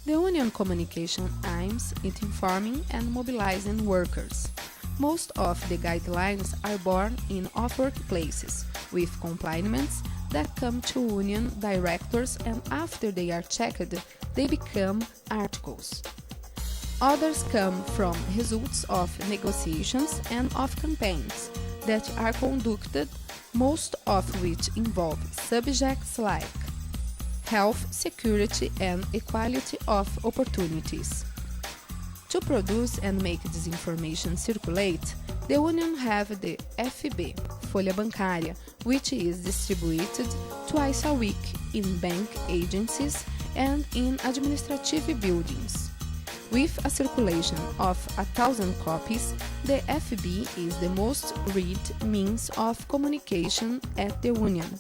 The union communication aims at informing and mobilizing workers. Most of the guidelines are born in of workplaces, with complaints that come to union directors, and after they are checked, they become articles. Others come from results of negotiations and of campaigns that are conducted, most of which involve subjects like health, security, and equality of opportunities. To produce and make this information circulate, the union have the FB, Folha Bancária, which is distributed twice a week in bank agencies and in administrative buildings. With a circulation of 1,000 copies, the FB is the most read means of communication at the union.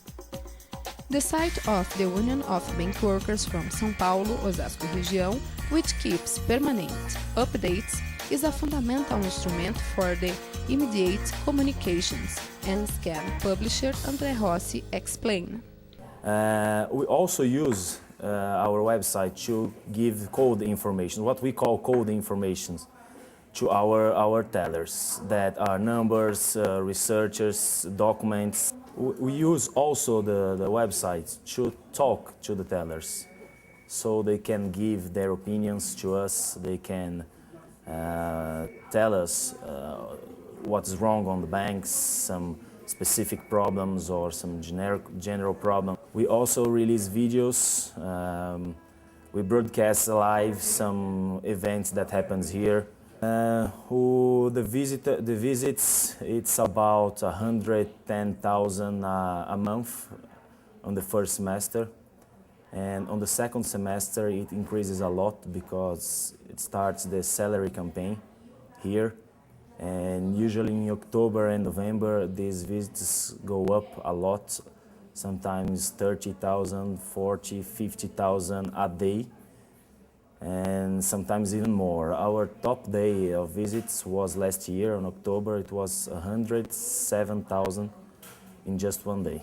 The site of the Union of Bank Workers from São Paulo, Osasco Região, which keeps permanent updates, is a fundamental instrument for the immediate communications, and can publisher André Rossi explain. We also use our website to give code information, what we call code informations, to our tellers, that are numbers, researchers, documents. We use also the website to talk to the tellers, so they can give their opinions to us. They can tell us what's wrong on the banks, some specific problems or some general problem. We also release videos. We broadcast live some events that happens here. The visits, it's about 110,000 a month on the first semester, and on the second semester it increases a lot because it starts the salary campaign here, and usually in October and November these visits go up a lot, sometimes 30,000, 40, 50,000 a day, and sometimes even more. Our top day of visits was last year in October. It was 107,000 in just one day.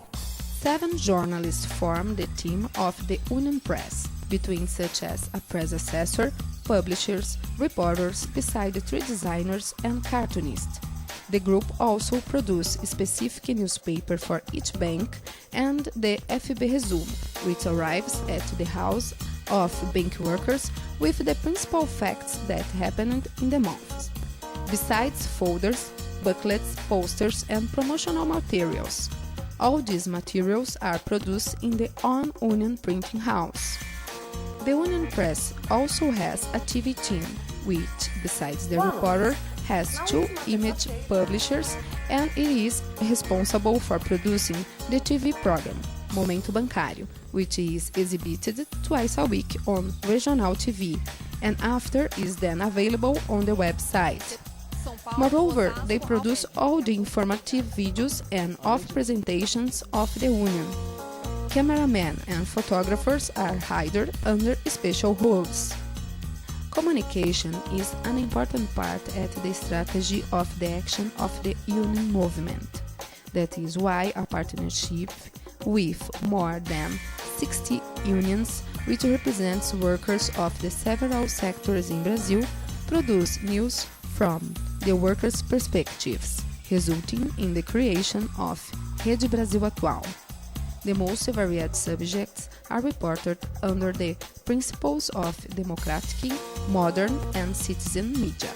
7 journalists form the team of the Union Press, between such as a press assessor, publishers, reporters, beside the 3 designers and cartoonists. The group also produces a specific newspaper for each bank and the FB Resumo, which arrives at the house of bank workers with the principal facts that happened in the months, besides folders, booklets, posters, and promotional materials. All these materials are produced in the own Union printing house. The Union Press also has a TV team, which, besides the reporter, has 2 image publishers, and it is responsible for producing the TV program, Momento Bancário, which is exhibited twice a week on regional TV, and after is then available on the website. Moreover, they produce all the informative videos and of presentations of the Union. Cameramen and photographers are hired under special rules. Communication is an important part at the strategy of the action of the union movement. That is why a partnership with more than 60 unions, which represents workers of the several sectors in Brazil, produce news from the workers' perspectives, resulting in the creation of Rede Brasil Atual. The most varied subjects are reported under the principles of democratic, modern, and citizen media.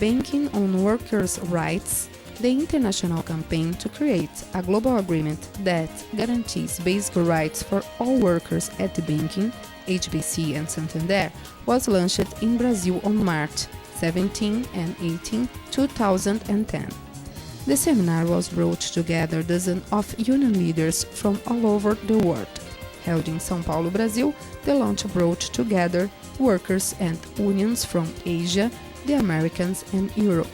Banking on Workers' Rights, the international campaign to create a global agreement that guarantees basic rights for all workers at the banking, HBC and Santander, was launched in Brazil on March 17 and 18, 2010. The seminar was brought together dozens of union leaders from all over the world. Held in São Paulo, Brazil, the launch brought together workers and unions from Asia, the Americas, and Europe.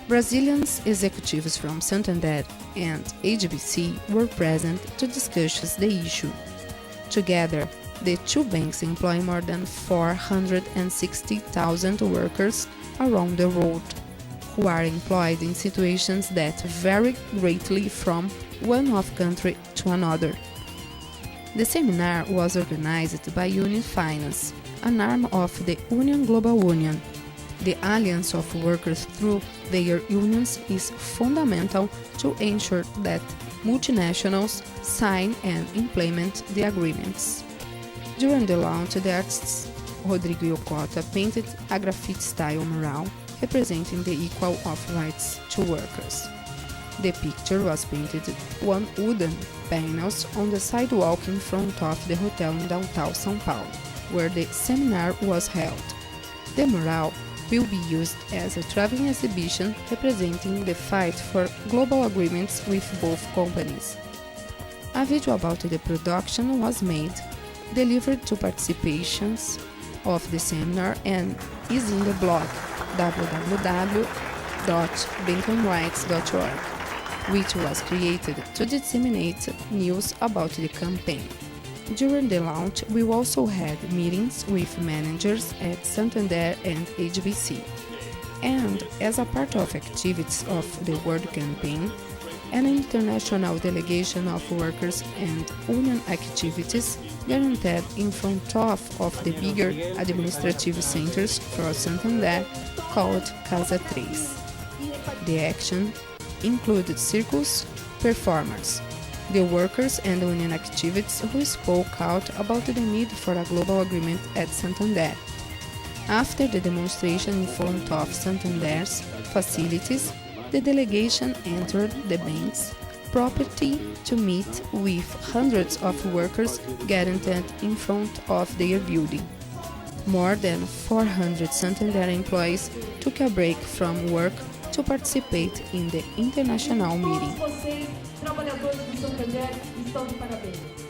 Brazilian executives from Santander and HSBC were present to discuss the issue. Together, the two banks employ more than 460,000 workers around the world, who are employed in situations that vary greatly from one country to another. The seminar was organized by Union Finance, an arm of the Union Global Union. The alliance of workers through their unions is fundamental to ensure that multinationals sign and implement the agreements. During the launch, the artists Rodrigo Yokota painted a graffiti-style mural representing the equal of rights to workers. The picture was painted on wooden panels on the sidewalk in front of the hotel in downtown São Paulo, where the seminar was held. The mural will be used as a traveling exhibition representing the fight for global agreements with both companies. A video about the production was made, delivered to participants of the seminar, and is in the blog www.bankamrights.org, which was created to disseminate news about the campaign. During the launch, we also had meetings with managers at Santander and HSBC. And as a part of activities of the World Campaign, an international delegation of workers and union activities guaranteed in front of the bigger administrative centers for Santander called Casa 3. The action included circus performers, the workers and union activists who spoke out about the need for a global agreement at Santander. After the demonstration in front of Santander's facilities, the delegation entered the bank's property to meet with hundreds of workers gathered in front of their building. More than 400 Santander employees took a break from work to participate in the international meeting. Todos vocês, trabalhadores do Santander, estão de parabéns.